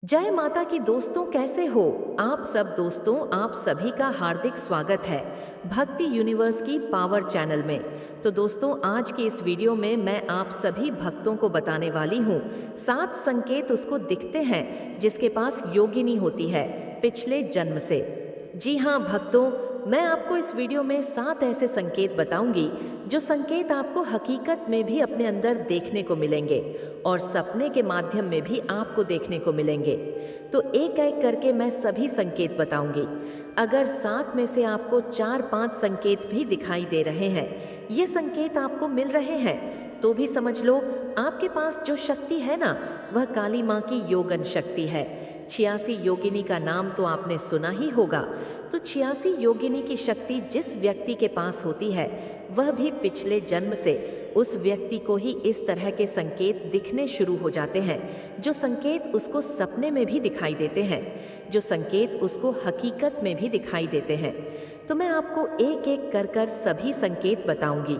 जय माता की दोस्तों, कैसे हो आप सब दोस्तों। आप सभी का हार्दिक स्वागत है भक्ति यूनिवर्स की पावर चैनल में। तो दोस्तों, आज की इस वीडियो में मैं आप सभी भक्तों को बताने वाली हूँ 7 संकेत उसको दिखते हैं जिसके पास योगिनी होती है पिछले जन्म से। जी हाँ भक्तों, मैं आपको इस वीडियो में 7 ऐसे संकेत बताऊंगी जो संकेत आपको हकीकत में भी अपने अंदर देखने को मिलेंगे और सपने के माध्यम में भी आपको देखने को मिलेंगे। तो एक एक करके मैं सभी संकेत बताऊंगी। अगर 7 में से आपको 4-5 संकेत भी दिखाई दे रहे हैं, ये संकेत आपको मिल रहे हैं, तो भी समझ लो आपके पास जो शक्ति है ना, वह काली माँ की योगन शक्ति है। 86 योगिनी का नाम तो आपने सुना ही होगा। तो 86 योगिनी की शक्ति जिस व्यक्ति के पास होती है, वह भी पिछले जन्म से उस व्यक्ति को ही इस तरह के संकेत दिखने शुरू हो जाते हैं, जो संकेत उसको सपने में भी दिखाई देते हैं, जो संकेत उसको हकीकत में भी दिखाई देते हैं। तो मैं आपको एक एक कर कर सभी संकेत बताऊंगी।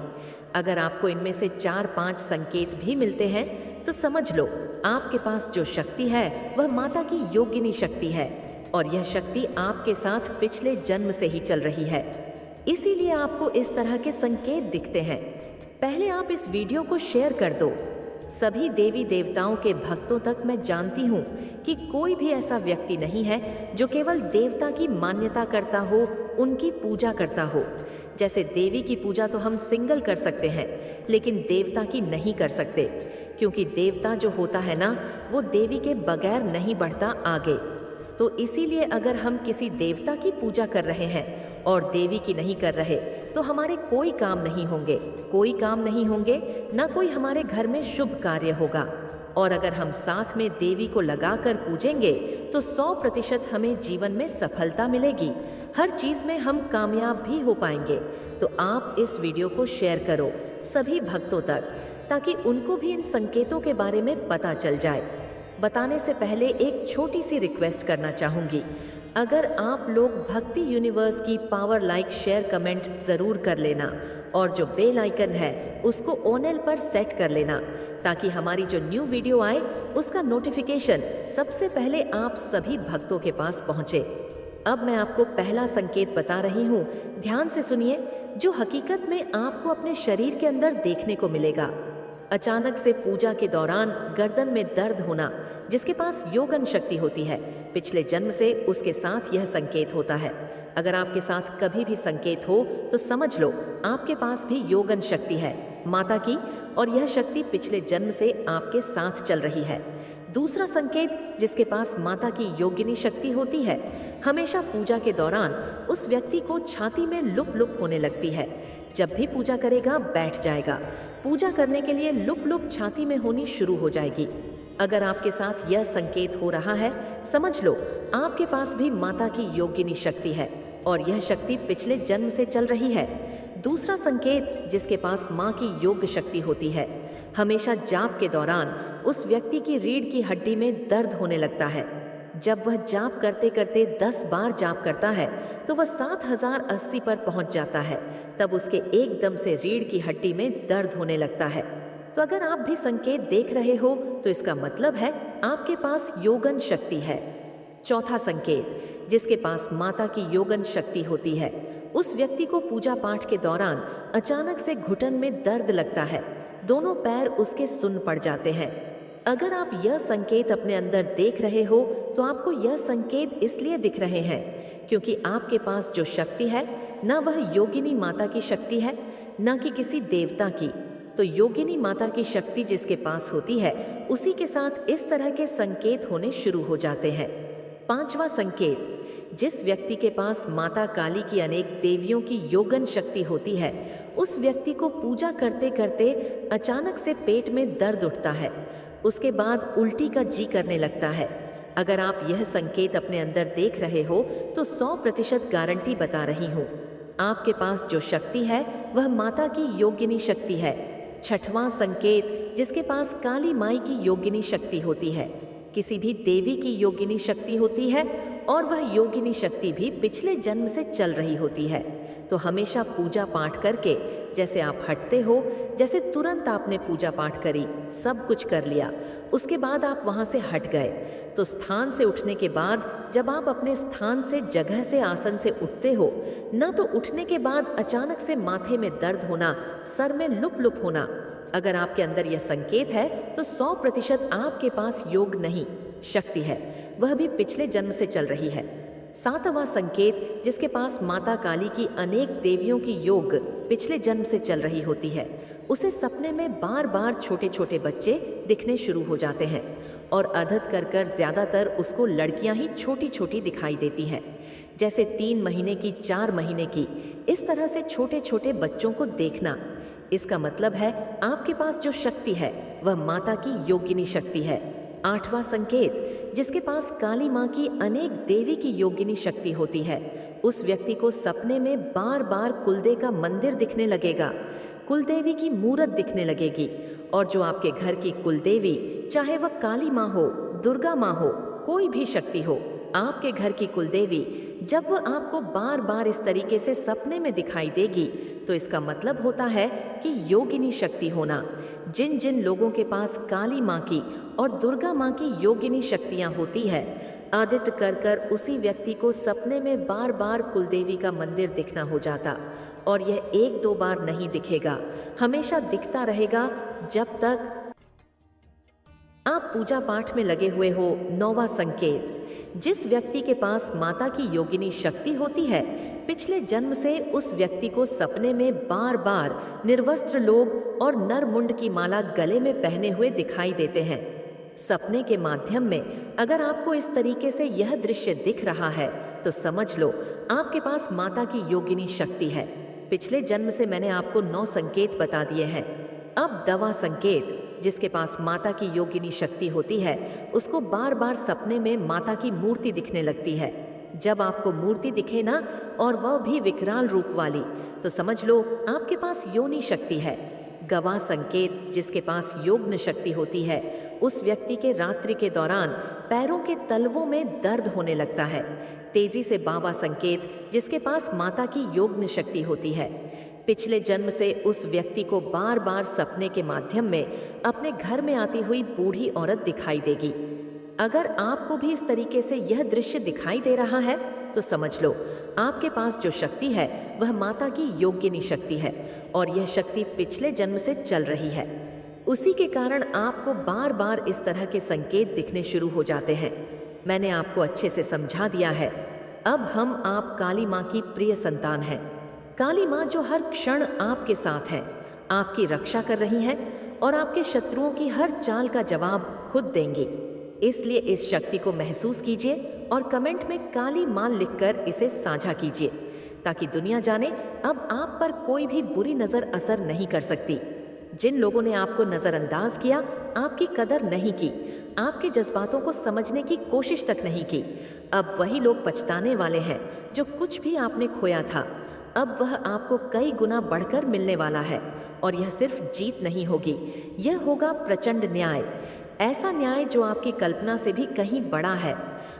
अगर आपको इनमें से 4-5 संकेत भी मिलते हैं तो समझ लो आपके पास जो शक्ति है वह माता की योगिनी शक्ति है और यह शक्ति आपके साथ पिछले जन्म से ही चल रही है, इसीलिए आपको इस तरह के संकेत दिखते हैं। पहले आप इस वीडियो को शेयर कर दो। सभी देवी देवताओं के भक्तों तक मैं जानती हूँ कि कोई भी ऐसा व्यक्ति नहीं है जो केवल देवता की मान्यता करता हो, उनकी पूजा करता हो। जैसे देवी की पूजा तो हम सिंगल कर सकते हैं, लेकिन देवता की नहीं कर सकते, क्योंकि देवता जो होता है ना, वो देवी के बगैर नहीं बढ़ता आगे। तो इसीलिए अगर हम किसी देवता की पूजा कर रहे हैं और देवी की नहीं कर रहे, तो हमारे कोई काम नहीं होंगे, कोई काम नहीं होंगे, ना कोई हमारे घर में शुभ कार्य होगा। और अगर हम साथ में देवी को लगाकर पूजेंगे तो 100% हमें जीवन में सफलता मिलेगी, हर चीज में हम कामयाब भी हो पाएंगे। तो आप इस वीडियो को शेयर करो सभी भक्तों तक, ताकि उनको भी इन संकेतों के बारे में पता चल जाए। बताने से पहले एक छोटी सी रिक्वेस्ट करना चाहूँगी। अगर आप लोग भक्ति यूनिवर्स की पावर लाइक शेयर कमेंट ज़रूर कर लेना और जो बेल आइकन है उसको ऑन पर सेट कर लेना, ताकि हमारी जो न्यू वीडियो आए उसका नोटिफिकेशन सबसे पहले आप सभी भक्तों के पास पहुँचे। अब मैं आपको पहला संकेत बता रही हूँ, ध्यान से सुनिए, जो हकीकत में आपको अपने शरीर के अंदर देखने को मिलेगा। अचानक से पूजा के दौरान गर्दन में दर्द होना, जिसके पास योगन शक्ति होती है, पिछले जन्म से उसके साथ यह संकेत होता है। अगर आपके साथ कभी भी संकेत हो तो समझ लो आपके पास भी योगन शक्ति है माता की, और यह शक्ति पिछले जन्म से आपके साथ चल रही है। दूसरा संकेत, जिसके पास माता की योगिनी शक्ति होती है, हमेशा पूजा के दौरान उस व्यक्ति को छाती में लुप लुप होने लगती है। जब भी पूजा करेगा बैठ जाएगा, पूजा करने के लिए लुप लुप छाती में होनी शुरू हो जाएगी। अगर आपके साथ यह संकेत हो रहा है, समझ लो आपके पास भी माता की योगिनी शक्ति है और यह शक्ति पिछले जन्म से चल रही है। दूसरा संकेत, जिसके पास माँ की योग शक्ति होती है, हमेशा जाप के दौरान उस व्यक्ति की रीढ़ की हड्डी में दर्द होने लगता है। जब वह जाप करते करते 10 बार जाप करता है तो वह 7080 पर पहुंच जाता है, तब उसके एकदम से रीढ़ की हड्डी में दर्द होने लगता है। तो अगर आप भी संकेत देख रहे हो तो इसका मतलब है आपके पास योगन शक्ति है। चौथा संकेत, जिसके पास माता की योगन शक्ति होती है, उस व्यक्ति को पूजा पाठ के दौरान अचानक से घुटन में दर्द लगता है, दोनों पैर उसके सुन्न पड़ जाते हैं। अगर आप यह संकेत अपने अंदर देख रहे हो तो आपको यह संकेत इसलिए दिख रहे हैं क्योंकि आपके पास जो शक्ति है न वह योगिनी माता की शक्ति है, न कि किसी देवता की। तो योगिनी माता की शक्ति जिसके पास होती है, उसी के साथ इस तरह के संकेत होने शुरू हो जाते हैं। पांचवा संकेत, जिस व्यक्ति के पास माता काली की अनेक देवियों की योगन शक्ति होती है, उस व्यक्ति को पूजा करते करते अचानक से पेट में दर्द उठता है, उसके बाद उल्टी का जी करने लगता है। अगर आप यह संकेत अपने अंदर देख रहे हो तो 100% गारंटी बता रही हूँ, आपके पास जो शक्ति है वह माता की योगिनी शक्ति है। छठवां संकेत, जिसके पास काली माई की योगिनी शक्ति होती है, किसी भी देवी की योगिनी शक्ति होती है और वह योगिनी शक्ति भी पिछले जन्म से चल रही होती है। तो हमेशा पूजा पाठ करके, जैसे आप हटते हो, जैसे तुरंत आपने पूजा पाठ करी, सब कुछ कर लिया, उसके बाद आप वहाँ से हट गए, तो स्थान से उठने के बाद जब आप अपने स्थान से, जगह से, आसन से उठते हो ना, तो उठने के बाद अचानक से माथे में दर्द होना, सर में लुप लुप होना, अगर आपके अंदर यह संकेत है तो 100% आपके पास योग नहीं, शक्ति है, वह भी पिछले जन्म से चल रही है। 7वां संकेत, जिसके पास माता काली की अनेक देवियों की योग पिछले जन्म से चल रही होती है, उसे सपने में बार बार छोटे छोटे बच्चे दिखने शुरू हो जाते हैं और अधत कर कर ज्यादातर उसको लड़कियां ही छोटी छोटी दिखाई देती हैं, जैसे 3 महीने की, 4 महीने की, इस तरह से छोटे छोटे बच्चों को देखना। इसका मतलब है आपके पास जो शक्ति है वह माता की योगिनी शक्ति है। 8वां संकेत, जिसके पास काली माँ की अनेक देवी की योगिनी शक्ति होती है, उस व्यक्ति को सपने में बार बार कुलदेव का मंदिर दिखने लगेगा, कुलदेवी की मूरत दिखने लगेगी, और जो आपके घर की कुलदेवी, चाहे वह काली माँ हो, दुर्गा माँ हो, कोई भी शक्ति हो, आपके घर की कुलदेवी जब वह आपको बार बार इस तरीके से सपने में दिखाई देगी, तो इसका मतलब होता है कि योगिनी शक्ति होना। जिन जिन लोगों के पास काली माँ की और दुर्गा माँ की योगिनी शक्तियाँ होती है, आदित्य कर कर उसी व्यक्ति को सपने में बार बार कुलदेवी का मंदिर दिखना हो जाता, और यह 1-2 बार नहीं दिखेगा, हमेशा दिखता रहेगा जब तक आप पूजा पाठ में लगे हुए हो। 9वां संकेत, जिस व्यक्ति के पास माता की योगिनी शक्ति होती है, पिछले जन्म से उस व्यक्ति को सपने में बार बार निर्वस्त्र लोग और नरमुंड की माला गले में पहने हुए दिखाई देते हैं। सपने के माध्यम में अगर आपको इस तरीके से यह दृश्य दिख रहा है तो समझ लो आपके पास माता की योगिनी शक्ति है। पिछले जन्म से मैंने आपको 9 संकेत बता दिए हैं। अब 10वां संकेत, जिसके पास माता की योगिनी शक्ति होती है, उसको बार बार सपने में माता की मूर्ति दिखने लगती है। जब आपको मूर्ति दिखे ना, और वह भी विकराल रूप वाली, तो समझ लो आपके पास योनि शक्ति है। गवाह संकेत, जिसके पास योग्न शक्ति होती है, उस व्यक्ति के रात्रि के दौरान पैरों के तलवों में दर्द होने लगता है। तेजी से बावा संकेत, जिसके पास माता की योग्न शक्ति होती है, पिछले जन्म से उस व्यक्ति को बार बार सपने के माध्यम में अपने घर में आती हुई बूढ़ी औरत दिखाई देगी। अगर आपको भी इस तरीके से यह दृश्य दिखाई दे रहा है तो समझ लो आपके पास जो शक्ति है वह माता की योगिनी शक्ति है, और यह शक्ति पिछले जन्म से चल रही है। उसी के कारण आपको बार बार इस तरह के संकेत दिखने शुरू हो जाते हैं। मैंने आपको अच्छे से समझा दिया है। अब हम आप काली माँ की प्रिय संतान हैं। काली माँ जो हर क्षण आपके साथ है, आपकी रक्षा कर रही हैं और आपके शत्रुओं की हर चाल का जवाब खुद देंगी। इसलिए इस शक्ति को महसूस कीजिए और कमेंट में काली माँ लिखकर इसे साझा कीजिए, ताकि दुनिया जाने अब आप पर कोई भी बुरी नज़र असर नहीं कर सकती। जिन लोगों ने आपको नज़रअंदाज किया, आपकी कदर नहीं की, आपके जज्बातों को समझने की कोशिश तक नहीं की, अब वही लोग पछताने वाले हैं। जो कुछ भी आपने खोया था, अब वह आपको कई गुना बढ़कर मिलने वाला है, और यह सिर्फ जीत नहीं होगी, यह होगा प्रचंड न्याय। ऐसा न्याय जो आपकी कल्पना से भी कहीं बड़ा है।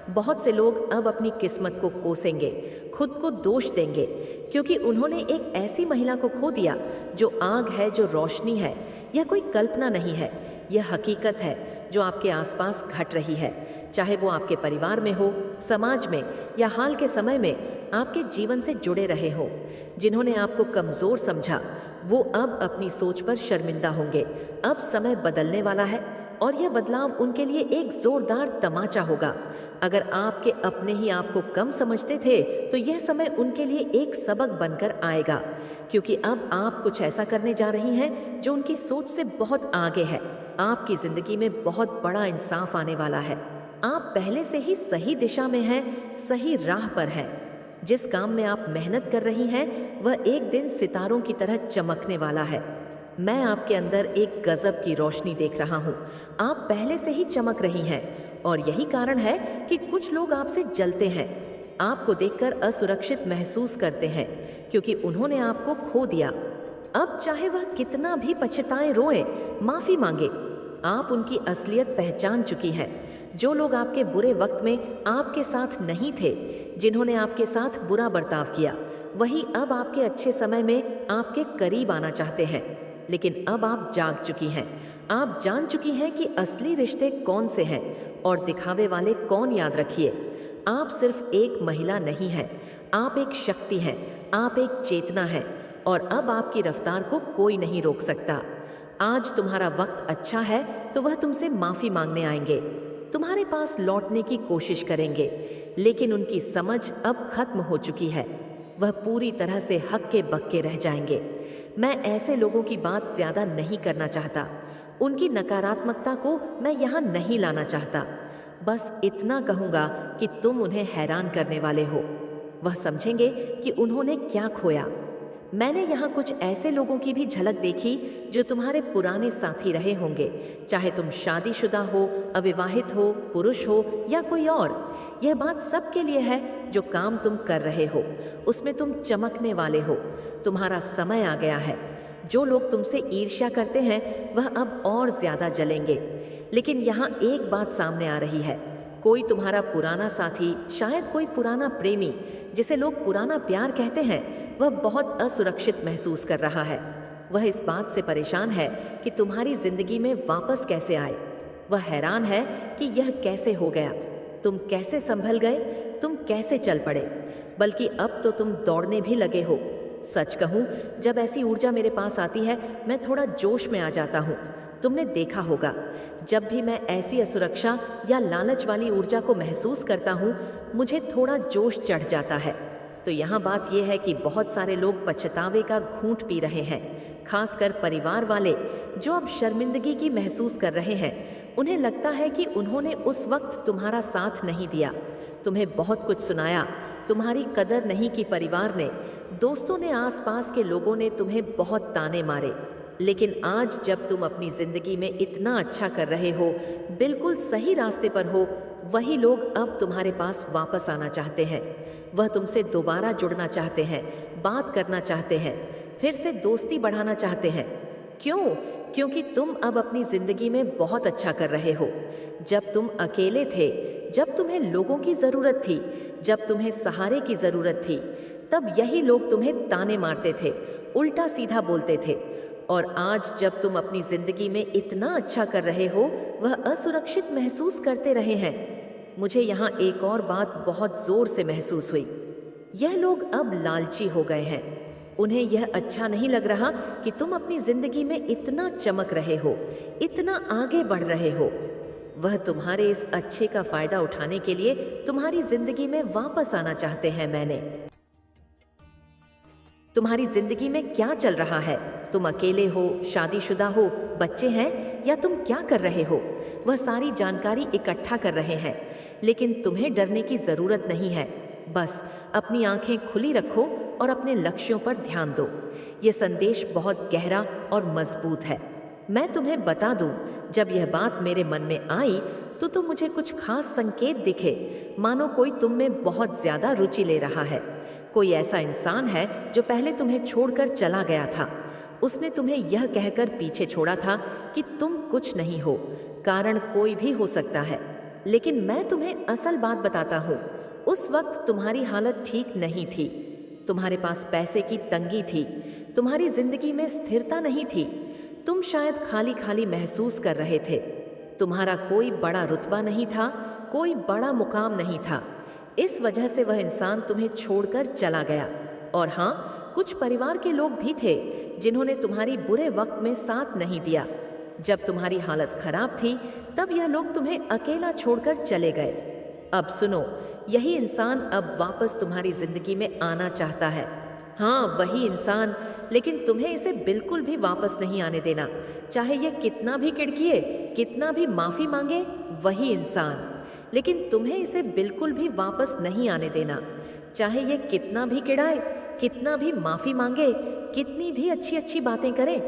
बहुत से लोग अब अपनी किस्मत को कोसेंगे, खुद को दोष देंगे, क्योंकि उन्होंने एक ऐसी महिला को खो दिया जो आग है, जो रोशनी है। यह कोई कल्पना नहीं है, यह हकीकत है जो आपके आसपास घट रही है, चाहे वो आपके परिवार में हो, समाज में, या हाल के समय में आपके जीवन से जुड़े रहे हो। जिन्होंने आपको कमज़ोर समझा वो अब अपनी सोच पर शर्मिंदा होंगे। अब समय बदलने वाला है, और यह बदलाव उनके लिए एक जोरदार तमाचा होगा। अगर आपके अपने ही आपको कम समझते थे तो यह समय उनके लिए एक सबक बनकर आएगा, क्योंकि अब आप कुछ ऐसा करने जा रही हैं जो उनकी सोच से बहुत आगे है। आपकी ज़िंदगी में बहुत बड़ा इंसाफ आने वाला है। आप पहले से ही सही दिशा में हैं, सही राह पर हैं। जिस काम में आप मेहनत कर रही हैं वह एक दिन सितारों की तरह चमकने वाला है। मैं आपके अंदर एक गजब की रोशनी देख रहा हूँ। आप पहले से ही चमक रही हैं, और यही कारण है कि कुछ लोग आपसे जलते हैं, आपको देखकर असुरक्षित महसूस करते हैं, क्योंकि उन्होंने आपको खो दिया। अब चाहे वह कितना भी पछताएं, रोएं, माफ़ी मांगे, आप उनकी असलियत पहचान चुकी हैं। जो लोग आपके बुरे वक्त में आपके साथ नहीं थे, जिन्होंने आपके साथ बुरा बर्ताव किया, वही अब आपके अच्छे समय में आपके करीब आना चाहते हैं। लेकिन अब आप जाग चुकी हैं। आप जान चुकी हैं कि असली रिश्ते कौन से हैं और दिखावे वाले कौन। याद रखिए, आप सिर्फ एक महिला नहीं हैं, आप एक शक्ति हैं, आप एक चेतना हैं और अब आपकी रफ्तार को कोई नहीं रोक सकता। आज तुम्हारा वक्त अच्छा है तो वह तुमसे माफ़ी मांगने आएंगे, तुम्हारे पास लौटने की कोशिश करेंगे, लेकिन उनकी समझ अब खत्म हो चुकी है। वह पूरी तरह से हक्के बक्के रह जाएंगे। मैं ऐसे लोगों की बात ज़्यादा नहीं करना चाहता, उनकी नकारात्मकता को मैं यहाँ नहीं लाना चाहता। बस इतना कहूँगा कि तुम उन्हें हैरान करने वाले हो। वह समझेंगे कि उन्होंने क्या खोया। मैंने यहाँ कुछ ऐसे लोगों की भी झलक देखी जो तुम्हारे पुराने साथी रहे होंगे, चाहे तुम शादीशुदा हो, अविवाहित हो, पुरुष हो या कोई और। यह बात सबके लिए है। जो काम तुम कर रहे हो उसमें तुम चमकने वाले हो। तुम्हारा समय आ गया है। जो लोग तुमसे ईर्ष्या करते हैं वह अब और ज़्यादा जलेंगे। लेकिन यहाँ एक बात सामने आ रही है, कोई तुम्हारा पुराना साथी, शायद कोई पुराना प्रेमी जिसे लोग पुराना प्यार कहते हैं, वह बहुत असुरक्षित महसूस कर रहा है। वह इस बात से परेशान है कि तुम्हारी जिंदगी में वापस कैसे आए। वह हैरान है कि यह कैसे हो गया, तुम कैसे संभल गए, तुम कैसे चल पड़े। बल्कि अब तो तुम दौड़ने भी लगे हो। सच कहूँ, जब ऐसी ऊर्जा मेरे पास आती है मैं थोड़ा जोश में आ जाता हूँ। तुमने देखा होगा, जब भी मैं ऐसी असुरक्षा या लालच वाली ऊर्जा को महसूस करता हूँ मुझे थोड़ा जोश चढ़ जाता है। तो यहाँ बात यह है कि बहुत सारे लोग पछतावे का घूंट पी रहे हैं, खासकर परिवार वाले जो अब शर्मिंदगी की महसूस कर रहे हैं। उन्हें लगता है कि उन्होंने उस वक्त तुम्हारा साथ नहीं दिया, तुम्हें बहुत कुछ सुनाया, तुम्हारी कदर नहीं की परिवार ने, दोस्तों ने, आसपास के लोगों ने तुम्हें बहुत ताने मारे। लेकिन आज जब तुम अपनी ज़िंदगी में इतना अच्छा कर रहे हो, बिल्कुल सही रास्ते पर हो, वही लोग अब तुम्हारे पास वापस आना चाहते हैं। वह तुमसे दोबारा जुड़ना चाहते हैं, बात करना चाहते हैं, फिर से दोस्ती बढ़ाना चाहते हैं। क्यों? क्योंकि तुम अब अपनी ज़िंदगी में बहुत अच्छा कर रहे हो। जब तुम अकेले थे, जब तुम्हें लोगों की ज़रूरत थी, जब तुम्हें सहारे की ज़रूरत थी, तब यही लोग तुम्हें ताने मारते थे, उल्टा सीधा बोलते थे। और आज जब तुम अपनी ज़िंदगी में इतना अच्छा कर रहे हो, वह असुरक्षित महसूस करते रहे हैं। मुझे यहाँ एक और बात बहुत ज़ोर से महसूस हुई। यह लोग अब लालची हो गए हैं। उन्हें यह अच्छा नहीं लग रहा कि तुम अपनी ज़िंदगी में इतना चमक रहे हो, इतना आगे बढ़ रहे हो। वह तुम्हारे इस अच्छे का फ़ायदा उठाने के लिए तुम्हारी ज़िंदगी में वापस आना चाहते हैं। मैंने तुम्हारी जिंदगी में क्या चल रहा है? तुम अकेले हो, शादीशुदा हो, बच्चे हैं, या तुम क्या कर रहे हो? वह सारी जानकारी इकट्ठा कर रहे हैं। लेकिन तुम्हें डरने की ज़रूरत नहीं है। बस अपनी आंखें खुली रखो और अपने लक्ष्यों पर ध्यान दो। ये संदेश बहुत गहरा और मजबूत है। मैं तुम्हें बता दूं, जब यह बात मेरे मन में आई तो मुझे कुछ खास संकेत दिखे, मानो कोई तुम में बहुत ज़्यादा रुचि ले रहा है। कोई ऐसा इंसान है जो पहले तुम्हें छोड़कर चला गया था। उसने तुम्हें यह कहकर पीछे छोड़ा था कि तुम कुछ नहीं हो। कारण कोई भी हो सकता है, लेकिन मैं तुम्हें असल बात बताता हूँ। उस वक्त तुम्हारी हालत ठीक नहीं थी। तुम्हारे पास पैसे की तंगी थी, तुम्हारी जिंदगी में स्थिरता नहीं थी। तुम शायद खाली खाली महसूस कर रहे थे। तुम्हारा कोई बड़ा रुतबा नहीं था, कोई बड़ा मुकाम नहीं था। इस वजह से वह इंसान तुम्हें छोड़कर चला गया। और हाँ, कुछ परिवार के लोग भी थे जिन्होंने तुम्हारी बुरे वक्त में साथ नहीं दिया। जब तुम्हारी हालत खराब थी तब यह लोग तुम्हें अकेला छोड़कर चले गए। अब सुनो, यही इंसान अब वापस तुम्हारी जिंदगी में आना चाहता है। हाँ, वही इंसान, लेकिन तुम्हें इसे बिल्कुल भी वापस नहीं आने देना। चाहे यह कितना भी किड़किए, कितना भी माफ़ी मांगे, वही इंसान। लेकिन तुम्हें इसे बिल्कुल भी वापस नहीं आने देना। चाहे यह कितना भी किड़ाए, कितना भी माफ़ी मांगे, कितनी भी अच्छी अच्छी बातें करे।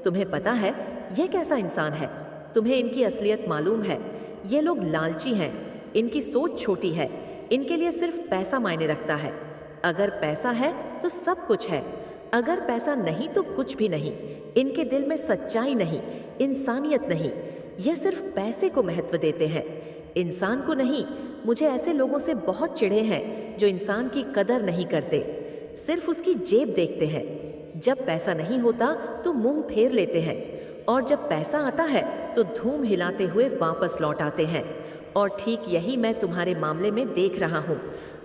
तुम्हें पता है यह कैसा इंसान है। तुम्हें इनकी असलियत मालूम है। ये लोग लालची हैं, इनकी सोच छोटी है, इनके लिए सिर्फ पैसा मायने रखता है। अगर पैसा है तो सब कुछ है, अगर पैसा नहीं तो कुछ भी नहीं। इनके दिल में सच्चाई नहीं, इंसानियत नहीं। यह सिर्फ पैसे को महत्व देते हैं। इंसान को नहीं, मुझे ऐसे लोगों से बहुत चिढ़े हैं जो इंसान की कदर नहीं करते, सिर्फ उसकी जेब देखते हैं। जब पैसा नहीं होता तो मुंह फेर लेते हैं, और जब पैसा आता है तो धूम हिलाते हुए वापस लौट आते हैं। और ठीक यही मैं तुम्हारे मामले में देख रहा हूँ।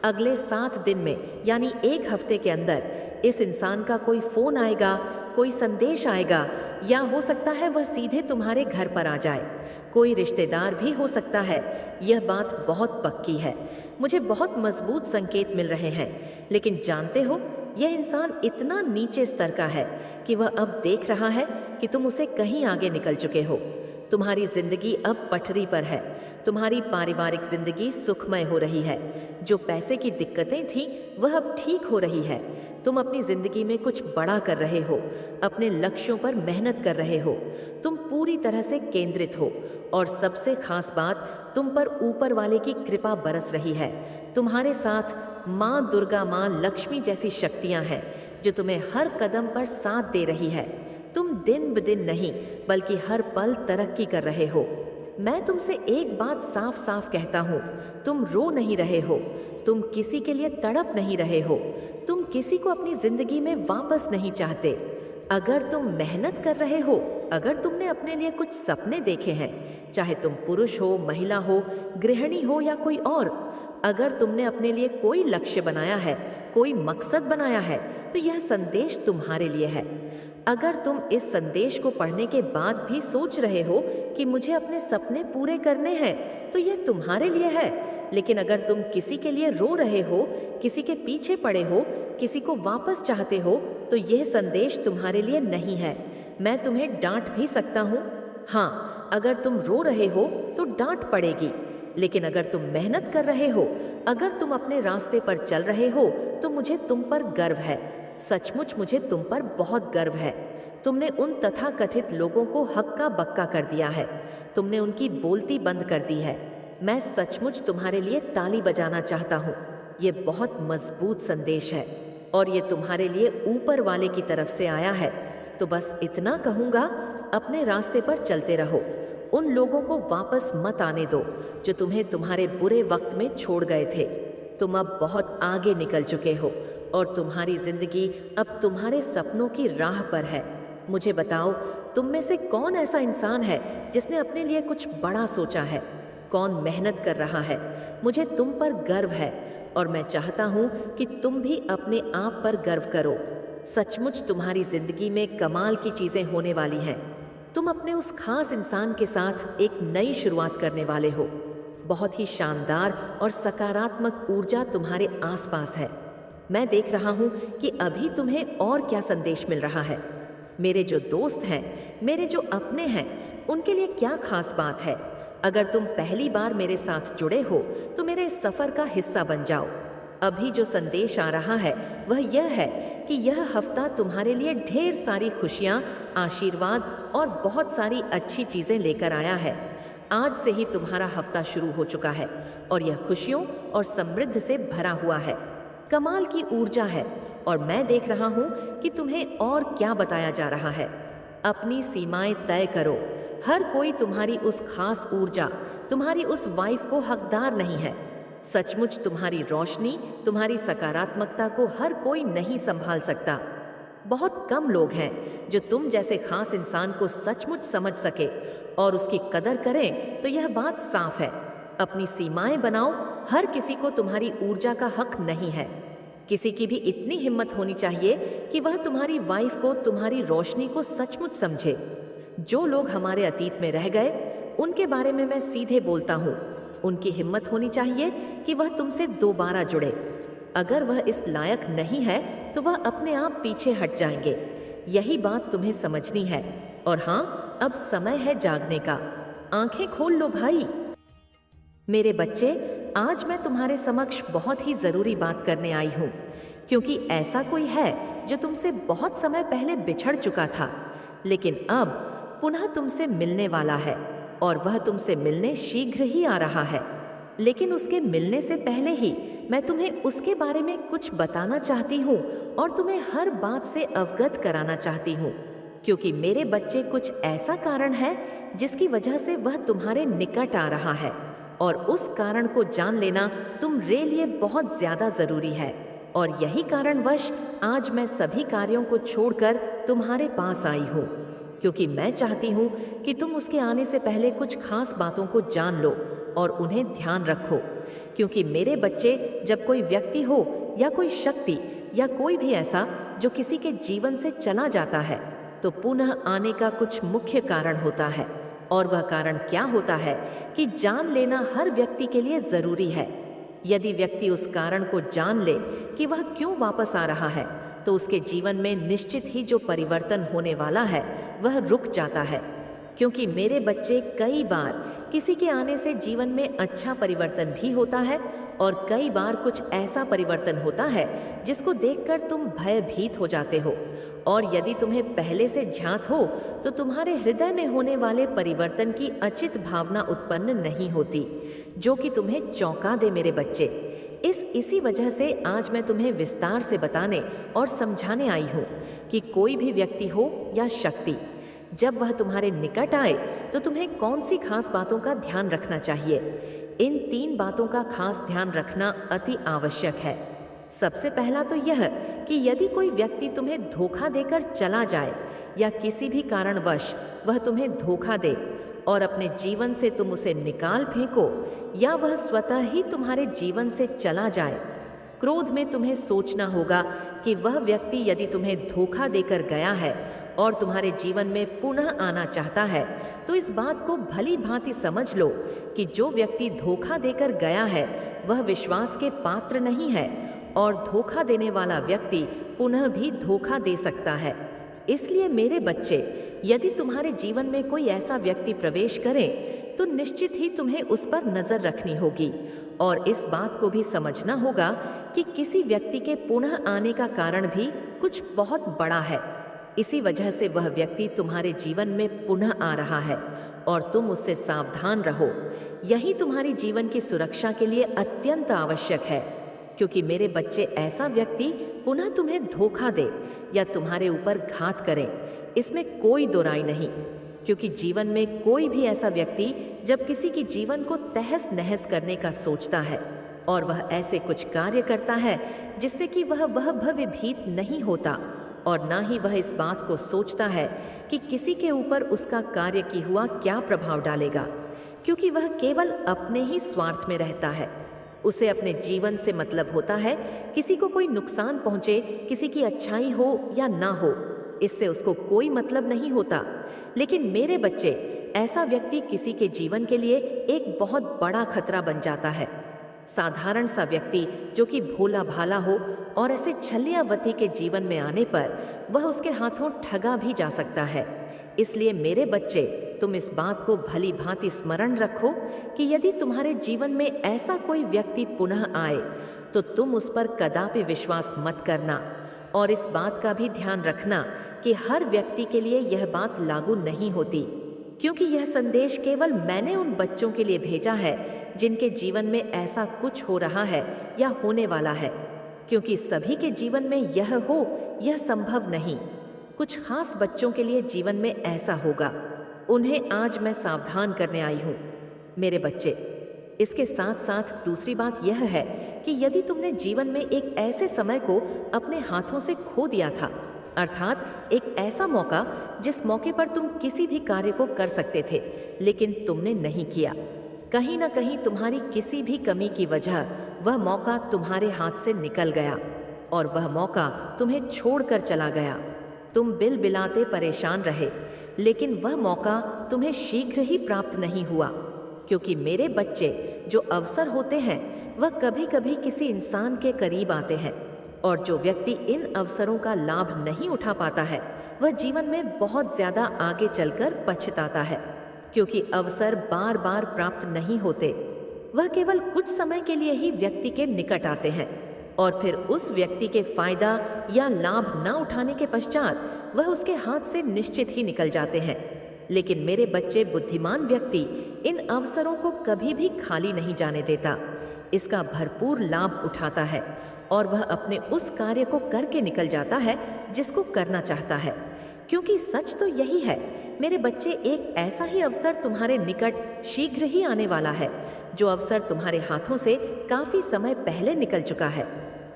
अगले 7 दिन में, यानी 1 हफ्ते के अंदर, इस इंसान का कोई फ़ोन आएगा, कोई संदेश आएगा, या हो सकता है वह सीधे तुम्हारे घर पर आ जाए। कोई रिश्तेदार भी हो सकता है। यह बात बहुत पक्की है। मुझे बहुत मजबूत संकेत मिल रहे हैं। लेकिन जानते हो, यह इंसान इतना नीचे स्तर का है कि वह अब देख रहा है कि तुम उसे कहीं आगे निकल चुके हो। तुम्हारी जिंदगी अब पटरी पर है। तुम्हारी पारिवारिक जिंदगी सुखमय हो रही है। जो पैसे की दिक्कतें थीं वह अब ठीक हो रही है। तुम अपनी जिंदगी में कुछ बड़ा कर रहे हो, अपने लक्ष्यों पर मेहनत कर रहे हो। तुम पूरी तरह से केंद्रित हो, और सबसे खास बात, तुम पर ऊपर वाले की कृपा बरस रही है। तुम्हारे साथ माँ दुर्गा, माँ लक्ष्मी जैसी शक्तियाँ हैं जो तुम्हें हर कदम पर साथ दे रही है। तुम दिन ब दिन नहीं, बल्कि हर पल तरक्की कर रहे हो। मैं तुमसे एक बात साफ साफ कहता हूँ, तुम रो नहीं रहे हो, तुम किसी के लिए तड़प नहीं रहे हो, तुम किसी को अपनी जिंदगी में वापस नहीं चाहते। अगर तुम मेहनत कर रहे हो, अगर तुमने अपने लिए कुछ सपने देखे हैं, चाहे तुम पुरुष हो, महिला हो, गृहिणी हो या कोई और, अगर तुमने अपने लिए कोई लक्ष्य बनाया है, कोई मकसद बनाया है, तो यह संदेश तुम्हारे लिए है। अगर तुम इस संदेश को पढ़ने के बाद भी सोच रहे हो कि मुझे अपने सपने पूरे करने हैं, तो यह तुम्हारे लिए है। लेकिन अगर तुम किसी के लिए रो रहे हो, किसी के पीछे पड़े हो, किसी को वापस चाहते हो, तो यह संदेश तुम्हारे लिए नहीं है। मैं तुम्हें डांट भी सकता हूँ। हाँ, अगर तुम रो रहे हो तो डांट पड़ेगी। लेकिन अगर तुम मेहनत कर रहे हो, अगर तुम अपने रास्ते पर चल रहे हो, तो मुझे तुम पर गर्व है। सचमुच मुझे तुम पर बहुत गर्व है। तुमने उन तथाकथित लोगों को हक्का बक्का कर दिया है। तुमने उनकी बोलती बंद कर दी है। मैं सचमुच तुम्हारे लिए ताली बजाना चाहता हूँ। ये बहुत मजबूत संदेश है, और ये तुम्हारे लिए ऊपर वाले की तरफ से आया है। तो बस इतना कहूँगा, अपने रास्ते पर चलते रहो। उन लोगों को वापस मत आने दो जो तुम्हें तुम्हारे बुरे वक्त में छोड़ गए थे। तुम अब बहुत आगे निकल चुके हो, और तुम्हारी जिंदगी अब तुम्हारे सपनों की राह पर है। मुझे बताओ, तुम में से कौन ऐसा इंसान है जिसने अपने लिए कुछ बड़ा सोचा है? कौन मेहनत कर रहा है? मुझे तुम पर गर्व है, और मैं चाहता हूँ कि तुम भी अपने आप पर गर्व करो। सचमुच तुम्हारी जिंदगी में कमाल की चीज़ें होने वाली हैं। तुम अपने उस खास इंसान के साथ एक नई शुरुआत करने वाले हो। बहुत ही शानदार और सकारात्मक ऊर्जा तुम्हारे आसपास है। मैं देख रहा हूँ कि अभी तुम्हें और क्या संदेश मिल रहा है। मेरे जो दोस्त हैं, मेरे जो अपने हैं, उनके लिए क्या खास बात है? अगर तुम पहली बार मेरे साथ जुड़े हो तो मेरे इस सफ़र का हिस्सा बन जाओ। अभी जो संदेश आ रहा है वह यह है कि यह हफ्ता तुम्हारे लिए ढेर सारी खुशियाँ, आशीर्वाद और बहुत सारी अच्छी चीज़ें लेकर आया है। आज से ही तुम्हारा हफ्ता शुरू हो चुका है, और यह खुशियों और समृद्धि से भरा हुआ है। कमाल की ऊर्जा है, और मैं देख रहा हूँ कि तुम्हें और क्या बताया जा रहा है। अपनी सीमाएं तय करो। हर कोई तुम्हारी उस खास ऊर्जा, तुम्हारी उस वाइफ को हकदार नहीं है। सचमुच तुम्हारी रोशनी, तुम्हारी सकारात्मकता को हर कोई नहीं संभाल सकता। बहुत कम लोग हैं जो तुम जैसे खास इंसान को सचमुच समझ सके और उसकी कदर करें। तो यह बात साफ है, अपनी सीमाएं बनाओ। हर किसी को तुम्हारी ऊर्जा का हक नहीं है। किसी की भी इतनी हिम्मत होनी चाहिए कि वह तुम्हारी वाइफ को, तुम्हारी रोशनी को सचमुच समझे। जो लोग हमारे अतीत में रह गए, उनके बारे में मैं सीधे बोलता हूँ। उनकी हिम्मत होनी चाहिए कि वह तुमसे दोबारा जुड़े। अगर वह इस लायक नहीं है तो वह अपने आप पीछे हट जाएंगे। यही बात तुम्हें समझनी है। और हाँ, अब समय है जागने का। आंखें खोल लो भाई। मेरे बच्चे, आज मैं तुम्हारे समक्ष बहुत ही ज़रूरी बात करने आई हूँ, क्योंकि ऐसा कोई है जो तुमसे बहुत समय पहले बिछड़ चुका था, लेकिन अब पुनः तुमसे मिलने वाला है, और वह तुमसे मिलने शीघ्र ही आ रहा है। लेकिन उसके मिलने से पहले ही मैं तुम्हें उसके बारे में कुछ बताना चाहती हूँ, और तुम्हें हर बात से अवगत कराना चाहती हूँ, क्योंकि मेरे बच्चे कुछ ऐसा कारण है जिसकी वजह से वह तुम्हारे निकट आ रहा है, और उस कारण को जान लेना तुम्हारे लिए बहुत ज्यादा जरूरी है। और यही कारणवश आज मैं सभी कार्यों को छोड़कर तुम्हारे पास आई हूँ, क्योंकि मैं चाहती हूँ कि तुम उसके आने से पहले कुछ खास बातों को जान लो और उन्हें ध्यान रखो। क्योंकि मेरे बच्चे, जब कोई व्यक्ति हो या कोई शक्ति या कोई भी ऐसा जो किसी के जीवन से चला जाता है, तो पुनः आने का कुछ मुख्य कारण होता है। और वह कारण क्या होता है कि जान लेना हर व्यक्ति के लिए जरूरी है। यदि व्यक्ति उस कारण को जान ले कि वह क्यों वापस आ रहा है, तो उसके जीवन में निश्चित ही जो परिवर्तन होने वाला है वह रुक जाता है। क्योंकि मेरे बच्चे, कई बार किसी के आने से जीवन में अच्छा परिवर्तन भी होता है और कई बार कुछ ऐसा परिवर्तन होता है जिसको देखकर तुम भयभीत हो जाते हो। और यदि तुम्हें पहले से ज्ञात हो तो तुम्हारे हृदय में होने वाले परिवर्तन की अचित भावना उत्पन्न नहीं होती, जो कि तुम्हें चौंका दे मेरे बच्चे। इसी वजह से आज मैं तुम्हें विस्तार से बताने और समझाने आई हूँ कि कोई भी व्यक्ति हो या शक्ति, जब वह तुम्हारे निकट आए तो तुम्हें कौन सी खास बातों का ध्यान रखना चाहिए। इन 3 बातों का खास ध्यान रखना अति आवश्यक है। सबसे पहला तो यह कि यदि कोई व्यक्ति तुम्हें धोखा देकर चला जाए या किसी भी कारणवश वह तुम्हें धोखा दे और अपने जीवन से तुम उसे निकाल फेंको, या वह स्वतः ही तुम्हारे जीवन से चला जाए, क्रोध में तुम्हें सोचना होगा कि वह व्यक्ति यदि तुम्हें धोखा देकर गया है और तुम्हारे जीवन में पुनः आना चाहता है, तो इस बात को भली भांति समझ लो कि जो व्यक्ति धोखा देकर गया है वह विश्वास के पात्र नहीं है और धोखा देने वाला व्यक्ति पुनः भी धोखा दे सकता है। इसलिए मेरे बच्चे, यदि तुम्हारे जीवन में कोई ऐसा व्यक्ति प्रवेश करे तो निश्चित ही तुम्हें उस पर नजर रखनी होगी और इस बात को भी समझना होगा कि किसी व्यक्ति के पुनः आने का कारण भी कुछ बहुत बड़ा है। इसी वजह से वह व्यक्ति तुम्हारे जीवन में पुनः आ रहा है और तुम उससे सावधान रहो। यही तुम्हारी जीवन की सुरक्षा के लिए अत्यंत आवश्यक है। क्योंकि मेरे बच्चे, ऐसा व्यक्ति पुनः तुम्हें धोखा दे या तुम्हारे ऊपर घात करे, इसमें कोई दो राय नहीं। क्योंकि जीवन में कोई भी ऐसा व्यक्ति जब किसी की जीवन को तहस नहस करने का सोचता है और वह ऐसे कुछ कार्य करता है जिससे कि वह भयभीत नहीं होता और ना ही वह इस बात को सोचता है कि किसी के ऊपर उसका कार्य की हुआ क्या प्रभाव डालेगा, क्योंकि वह केवल अपने ही स्वार्थ में रहता है। उसे अपने जीवन से मतलब होता है, किसी को कोई नुकसान पहुंचे, किसी की अच्छाई हो या ना हो, इससे उसको कोई मतलब नहीं होता। लेकिन मेरे बच्चे, ऐसा व्यक्ति किसी के जीवन के लिए एक बहुत बड़ा खतरा बन जाता है। साधारण सा व्यक्ति जो कि भोला भाला हो और ऐसे छलियावती के जीवन में आने पर वह उसके हाथों ठगा भी जा सकता है। इसलिए मेरे बच्चे, तुम इस बात को भली भांति स्मरण रखो कि यदि तुम्हारे जीवन में ऐसा कोई व्यक्ति पुनः आए तो तुम उस पर कदापि विश्वास मत करना। और इस बात का भी ध्यान रखना कि हर व्यक्ति के लिए यह बात लागू नहीं होती, क्योंकि यह संदेश केवल मैंने उन बच्चों के लिए भेजा है जिनके जीवन में ऐसा कुछ हो रहा है या होने वाला है। क्योंकि सभी के जीवन में यह हो, यह संभव नहीं। कुछ खास बच्चों के लिए जीवन में ऐसा होगा। उन्हें आज मैं सावधान करने आई हूँ मेरे बच्चे। इसके साथ साथ दूसरी बात यह है कि यदि तुमने जीवन में एक ऐसे समय को अपने हाथों से खो दिया था, अर्थात एक ऐसा मौका जिस मौके पर तुम किसी भी कार्य को कर सकते थे लेकिन तुमने नहीं किया, कहीं ना कहीं तुम्हारी किसी भी कमी की वजह वह मौका तुम्हारे हाथ से निकल गया और वह मौका तुम्हें छोड़कर चला गया। तुम बिल बिलाते परेशान रहे, लेकिन वह मौका तुम्हें शीघ्र ही प्राप्त नहीं हुआ। क्योंकि मेरे बच्चे, जो अवसर होते हैं वह कभी कभी किसी इंसान के करीब आते हैं और जो व्यक्ति इन अवसरों का लाभ नहीं उठा पाता है वह जीवन में बहुत ज्यादा आगे चलकर पछताता है। क्योंकि अवसर बार बार प्राप्त नहीं होते, वह केवल कुछ समय के लिए ही व्यक्ति के निकट आते हैं और फिर उस व्यक्ति के फायदा या लाभ न उठाने के पश्चात वह उसके हाथ से निश्चित ही निकल जाते हैं। लेकिन मेरे बच्चे, बुद्धिमान व्यक्ति इन अवसरों को कभी भी खाली नहीं जाने देता, इसका भरपूर लाभ उठाता है और वह अपने उस कार्य को करके निकल जाता है जिसको करना चाहता है। क्योंकि सच तो यही है मेरे बच्चे, एक ऐसा ही अवसर तुम्हारे निकट शीघ्र ही आने वाला है, जो अवसर तुम्हारे हाथों से काफी समय पहले निकल चुका है।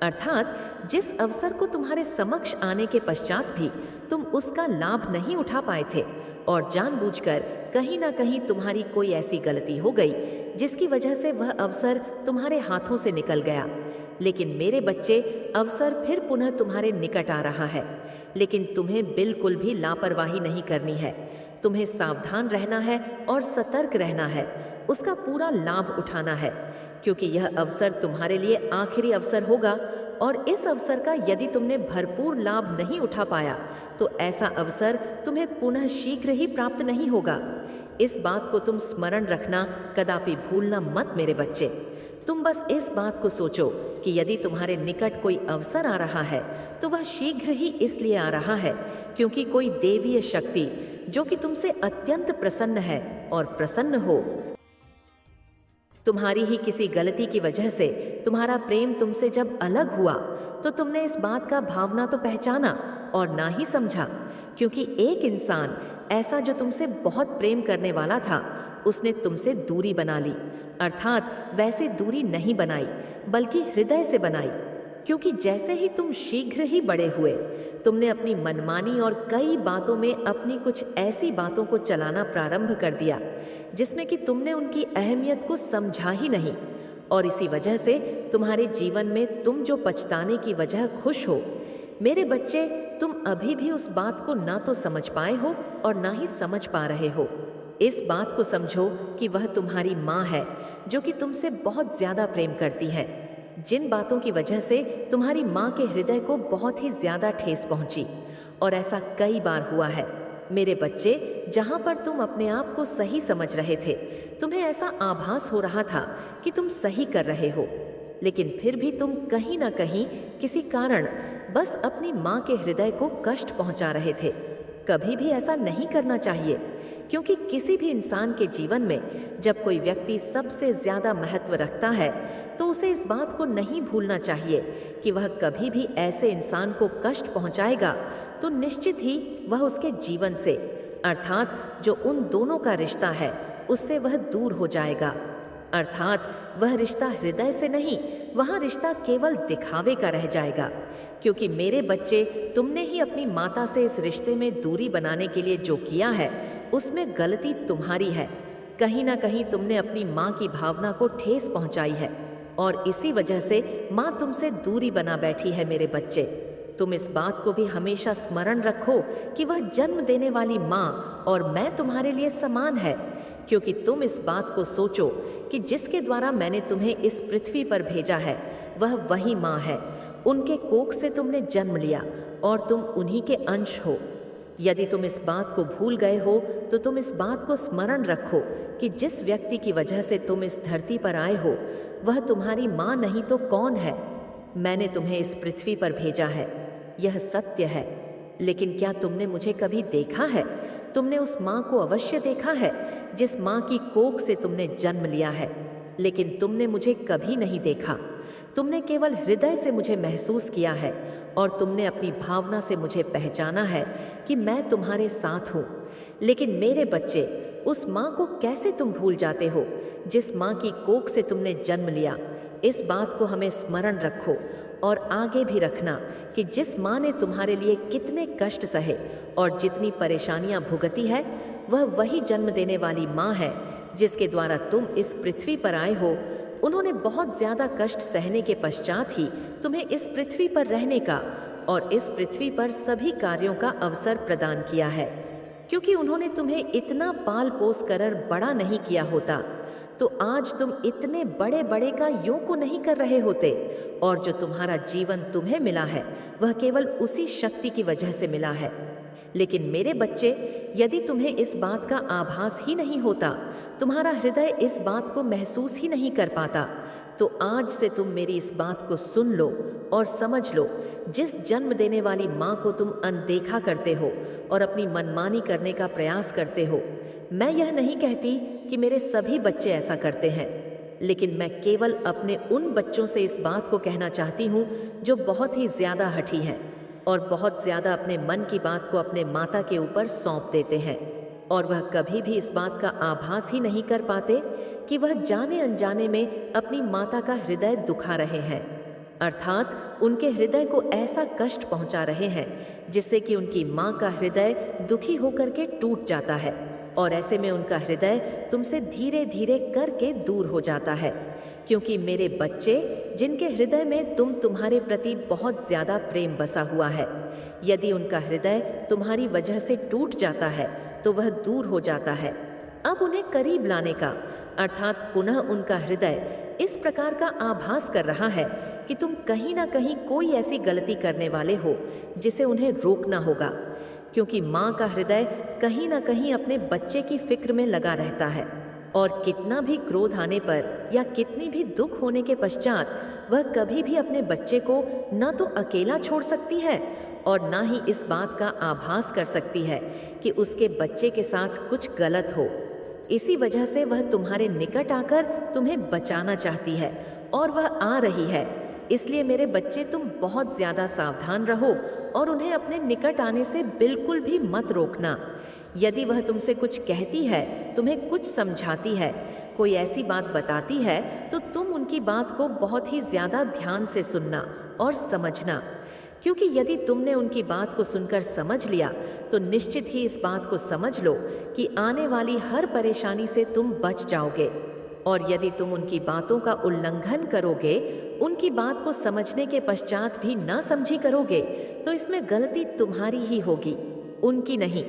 अर्थात जिस अवसर को तुम्हारे समक्ष आने के पश्चात भी तुम उसका लाभ नहीं उठा पाए थे और जानबूझकर कहीं ना कहीं तुम्हारी कोई ऐसी गलती हो गई जिसकी वजह से वह अवसर तुम्हारे हाथों से निकल गया। लेकिन मेरे बच्चे, अवसर फिर पुनः तुम्हारे निकट आ रहा है, लेकिन तुम्हें बिल्कुल भी लापरवाही नहीं करनी है। तुम्हें सावधान रहना है और सतर्क रहना है, उसका पूरा लाभ उठाना है, क्योंकि यह अवसर तुम्हारे लिए आखिरी अवसर होगा और इस अवसर का यदि तुमने भरपूर लाभ नहीं उठा पाया तो ऐसा अवसर तुम्हें पुनः शीघ्र ही प्राप्त नहीं होगा। इस बात को तुम स्मरण रखना, कदापि भूलना मत मेरे बच्चे। तुम बस इस बात को सोचो कि यदि तुम्हारे निकट कोई अवसर आ रहा है तो वह शीघ्र ही इसलिए आ रहा है क्योंकि कोई देवीय शक्ति जो कि तुमसे अत्यंत प्रसन्न है और प्रसन्न हो, तुम्हारी ही किसी गलती की वजह से तुम्हारा प्रेम तुमसे जब अलग हुआ तो तुमने इस बात का भावना तो पहचाना और ना ही समझा, क्योंकि एक इंसान ऐसा जो तुमसे बहुत प्रेम करने वाला था उसने तुमसे दूरी बना ली। अर्थात वैसे दूरी नहीं बनाई बल्कि हृदय से बनाई, क्योंकि जैसे ही तुम शीघ्र ही बड़े हुए तुमने अपनी मनमानी और कई बातों में अपनी कुछ ऐसी बातों को चलाना प्रारंभ कर दिया जिसमें कि तुमने उनकी अहमियत को समझा ही नहीं, और इसी वजह से तुम्हारे जीवन में तुम जो पछताने की वजह खुश हो। मेरे बच्चे, तुम अभी भी उस बात को ना तो समझ पाए हो और ना ही समझ पा रहे हो। इस बात को समझो कि वह तुम्हारी माँ है जो कि तुमसे बहुत ज्यादा प्रेम करती है, जिन बातों की वजह से तुम्हारी माँ के हृदय को बहुत ही ज्यादा ठेस पहुंची, और ऐसा कई बार हुआ है। मेरे बच्चे, जहाँ पर तुम अपने आप को सही समझ रहे थे, तुम्हें ऐसा आभास हो रहा था कि तुम सही कर रहे हो, लेकिन फिर भी तुम कहीं ना कहीं किसी कारण बस अपनी माँ के हृदय को कष्ट पहुंचा रहे थे। कभी भी ऐसा नहीं करना चाहिए, क्योंकि किसी भी इंसान के जीवन में जब कोई व्यक्ति सबसे ज्यादा महत्व रखता है तो उसे इस बात को नहीं भूलना चाहिए कि वह कभी भी ऐसे इंसान को कष्ट पहुंचाएगा तो निश्चित ही वह उसके जीवन से, अर्थात जो उन दोनों का रिश्ता है, उससे वह दूर हो जाएगा। अर्थात वह रिश्ता हृदय से नहीं, वहाँ रिश्ता केवल दिखावे का रह जाएगा। क्योंकि मेरे बच्चे, तुमने ही अपनी माता से इस रिश्ते में दूरी बनाने के लिए जो किया है उसमें गलती तुम्हारी है। कहीं ना कहीं तुमने अपनी माँ की भावना को ठेस पहुंचाई है और इसी वजह से माँ तुमसे दूरी बना बैठी है। मेरे बच्चे, तुम इस बात को भी हमेशा स्मरण रखो कि वह जन्म देने वाली माँ और मैं तुम्हारे लिए समान है, क्योंकि तुम इस बात को सोचो कि जिसके द्वारा मैंने तुम्हें इस पृथ्वी पर भेजा है वह वही माँ है। उनके कोख से तुमने जन्म लिया और तुम उन्हीं के अंश हो। यदि तुम इस बात को भूल गए हो तो तुम इस बात को स्मरण रखो कि जिस व्यक्ति की वजह से तुम इस धरती पर आए हो वह तुम्हारी माँ नहीं तो कौन है। मैंने तुम्हें इस पृथ्वी पर भेजा है, यह सत्य है, लेकिन क्या तुमने मुझे कभी देखा है? तुमने उस माँ को अवश्य देखा है जिस माँ की कोख से तुमने जन्म लिया है, लेकिन तुमने मुझे कभी नहीं देखा। तुमने केवल हृदय से मुझे महसूस किया है और तुमने अपनी भावना से मुझे पहचाना है कि मैं तुम्हारे साथ हूँ। लेकिन मेरे बच्चे, उस माँ को कैसे तुम भूल जाते हो जिस माँ की कोख से तुमने जन्म लिया? इस बात को हमें स्मरण रखो और आगे भी रखना कि जिस माँ ने तुम्हारे लिए कितने कष्ट सहे और जितनी परेशानियां भुगती है वह वही जन्म देने वाली माँ है जिसके द्वारा तुम इस पृथ्वी पर आए हो। उन्होंने बहुत ज्यादा कष्ट सहने के पश्चात ही तुम्हें इस पृथ्वी पर रहने का और इस पृथ्वी पर सभी कार्यों का अवसर प्रदान किया है, क्योंकि उन्होंने तुम्हें इतना पाल पोस कर बड़ा नहीं किया होता तो आज तुम इतने बड़े बड़े का यूं को नहीं कर रहे होते, और जो तुम्हारा जीवन तुम्हें मिला है वह केवल उसी शक्ति की वजह से मिला है। लेकिन मेरे बच्चे, यदि तुम्हें इस बात का आभास ही नहीं होता, तुम्हारा हृदय इस बात को महसूस ही नहीं कर पाता, तो आज से तुम मेरी इस बात को सुन लो और समझ लो। जिस जन्म देने वाली माँ को तुम अनदेखा करते हो और अपनी मनमानी करने का प्रयास करते हो, मैं यह नहीं कहती कि मेरे सभी बच्चे ऐसा करते हैं, लेकिन मैं केवल अपने उन बच्चों से इस बात को कहना चाहती हूँ जो बहुत ही ज्यादा हठी हैं और बहुत ज़्यादा अपने मन की बात को अपने माता के ऊपर सौंप देते हैं और वह कभी भी इस बात का आभास ही नहीं कर पाते कि वह जाने अनजाने में अपनी माता का हृदय दुखा रहे हैं, अर्थात उनके हृदय को ऐसा कष्ट पहुंचा रहे हैं जिससे कि उनकी माँ का हृदय दुखी होकर के टूट जाता है और ऐसे में उनका हृदय तुमसे धीरे धीरे करके दूर हो जाता है। क्योंकि मेरे बच्चे, जिनके हृदय में तुम्हारे प्रति बहुत ज़्यादा प्रेम बसा हुआ है, यदि उनका हृदय तुम्हारी वजह से टूट जाता है तो वह दूर हो जाता है। अब उन्हें करीब लाने का, अर्थात पुनः उनका हृदय इस प्रकार का आभास कर रहा है कि तुम कहीं ना कहीं कोई ऐसी गलती करने वाले हो जिसे उन्हें रोकना होगा, क्योंकि माँ का हृदय कहीं ना कहीं अपने बच्चे की फिक्र में लगा रहता है और कितना भी क्रोध आने पर या कितनी भी दुख होने के पश्चात वह कभी भी अपने बच्चे को न तो अकेला छोड़ सकती है और ना ही इस बात का आभास कर सकती है कि उसके बच्चे के साथ कुछ गलत हो। इसी वजह से वह तुम्हारे निकट आकर तुम्हें बचाना चाहती है और वह आ रही है। इसलिए मेरे बच्चे, तुम बहुत ज़्यादा सावधान रहो और उन्हें अपने निकट आने से बिल्कुल भी मत रोकना। यदि वह तुमसे कुछ कहती है, तुम्हें कुछ समझाती है, कोई ऐसी बात बताती है, तो तुम उनकी बात को बहुत ही ज़्यादा ध्यान से सुनना और समझना, क्योंकि यदि तुमने उनकी बात को सुनकर समझ लिया तो निश्चित ही इस बात को समझ लो कि आने वाली हर परेशानी से तुम बच जाओगे। और यदि तुम उनकी बातों का उल्लंघन करोगे, उनकी बात को समझने के पश्चात भी ना समझी करोगे, तो इसमें गलती तुम्हारी ही होगी, उनकी नहीं।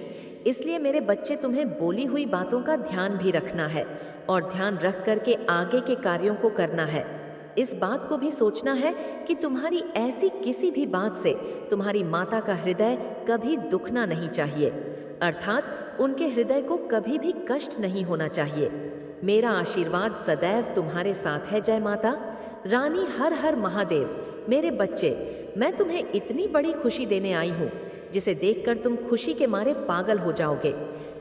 इसलिए मेरे बच्चे, तुम्हें बोली हुई बातों का ध्यान भी रखना है और ध्यान रख करके आगे के कार्यों को करना है। इस बात को भी सोचना है कि तुम्हारी ऐसी किसी भी बात से तुम्हारी माता का हृदय कभी दुखना नहीं चाहिए, अर्थात उनके हृदय को कभी भी कष्ट नहीं होना चाहिए। मेरा आशीर्वाद सदैव तुम्हारे साथ है। जय माता रानी, हर हर महादेव। मेरे बच्चे, मैं तुम्हें इतनी बड़ी खुशी देने आई हूँ जिसे देखकर तुम खुशी के मारे पागल हो जाओगे।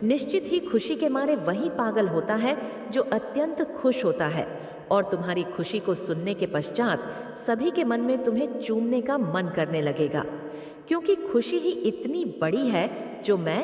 निश्चित ही खुशी के मारे वही पागल होता है जो अत्यंत खुश होता है, और तुम्हारी खुशी को सुनने के पश्चात सभी के मन में तुम्हें चूमने का मन करने लगेगा, क्योंकि खुशी ही इतनी बड़ी है जो मैं